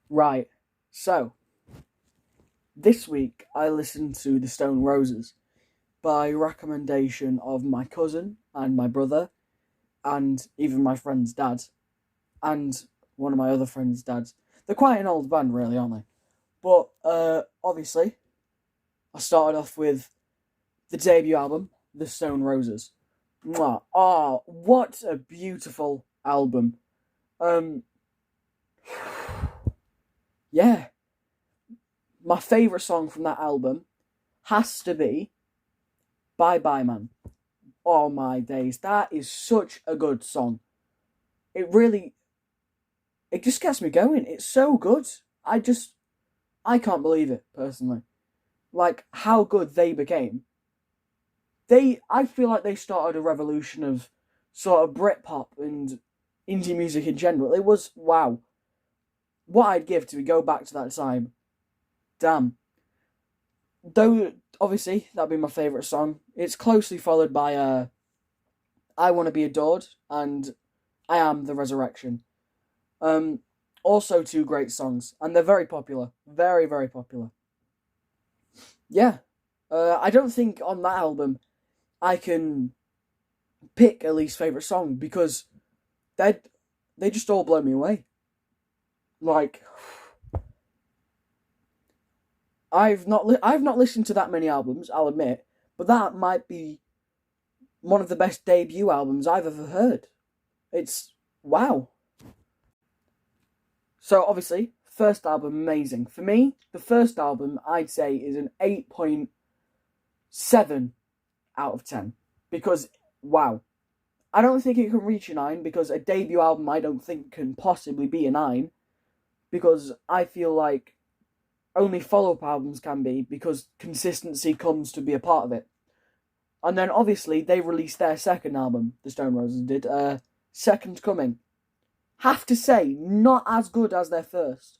Right, so this week I listened to The Stone Roses by recommendation of my cousin and my brother, and even my friend's dad, and one of my other friends' dads. They're quite an old band, really, aren't they? But obviously, I started off with the debut album, The Stone Roses. Mwah. Oh, what a beautiful album. Um, yeah, my favourite song from that album has to be Bye Bye Man. Oh my days, that is such a good song. It really, it just gets me going. It's so good. I can't believe it, personally. Like, how good they became. I feel like they started a revolution of sort of Britpop and indie music in general. It was, wow. What I'd give to go back to that time. Damn. Though, obviously, that'd be my favourite song. It's closely followed by I Want to Be Adored and I Am the Resurrection. Um, Also two great songs, and they're very popular. Very, very popular. Yeah. I don't think on that album I can pick a least favourite song because they they just all blow me away. Like, I've not listened to that many albums, I'll admit, but that might be one of the best debut albums I've ever heard. It's wow. So obviously, first album amazing. For me, the first album I'd say is an 8.7 out of 10 because wow. I don't think it can reach a 9 because a debut album I don't think can possibly be a 9 because I feel like only follow-up albums can be because consistency comes to be a part of it. And then obviously they released their second album, the Stone Roses did, Second Coming. Have to say, not as good as their first.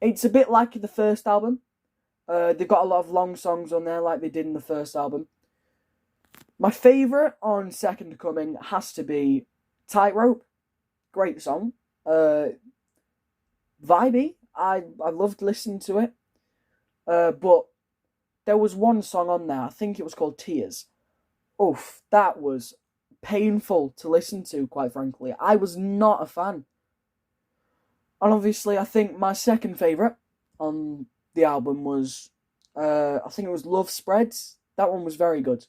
It's a bit like the first album. They've got a lot of long songs on there like they did in the first album. My favourite on Second Coming has to be Tightrope. Great song. Vibey. I loved listening to it. But there was one song on there, I think it was called Tears. Oof, that was painful to listen to, quite frankly. I was not a fan. And obviously, I think my second favourite on the album was, I think it was Love Spreads. That one was very good.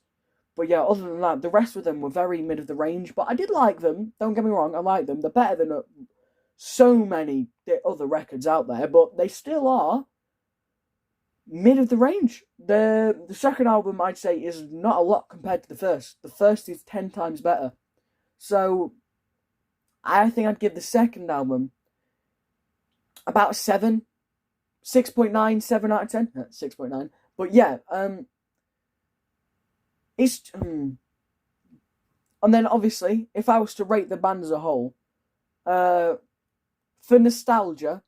But yeah, other than that, the rest of them were very mid of the range. But I did like them. Don't get me wrong, I like them. They're better than so many other records out there, but they still are mid of the range. The second album I'd say is not a lot compared to the first. The first is 10 times better. So I think I'd give the second album about a 7. 6.9, 7 out of 10. 6.9. But yeah, it's and then obviously if I was to rate the band as a whole, for nostalgia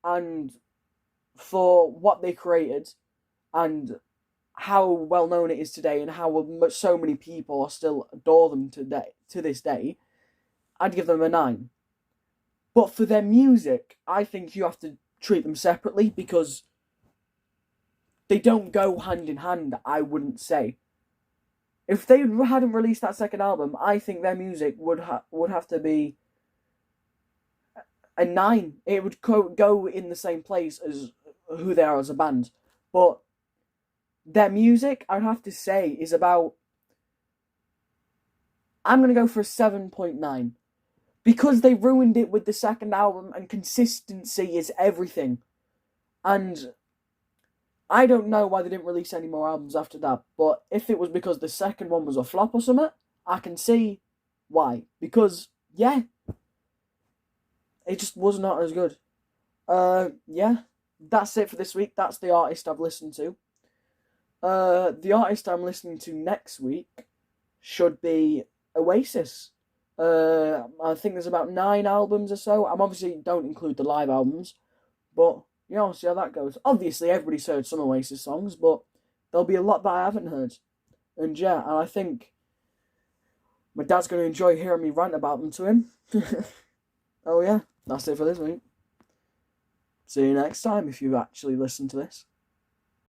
and for what they created and how well known it is today and how so many people still adore them today to this day, I'd give them a 9. But for their music, I think you have to treat them separately because they don't go hand in hand, I wouldn't say. If they hadn't released that second album, I think their music would have to be a 9. It would go in the same place as who they are as a band. But their music, I'd have to say, is about... I'm going to go for a 7.9. Because they ruined it with the second album, and consistency is everything. And I don't know why they didn't release any more albums after that. But if it was because the second one was a flop or something, I can see why. Because, yeah, it just was not as good. Yeah, that's it for this week. That's the artist I've listened to. The artist I'm listening to next week should be Oasis. I think there's about 9 albums or so. I'm obviously don't include the live albums, but you know, see how that goes. Obviously, everybody's heard some Oasis songs, but there'll be a lot that I haven't heard. And yeah, and I think my dad's going to enjoy hearing me rant about them to him. Oh yeah, that's it for this week. See you next time if you actually listen to this.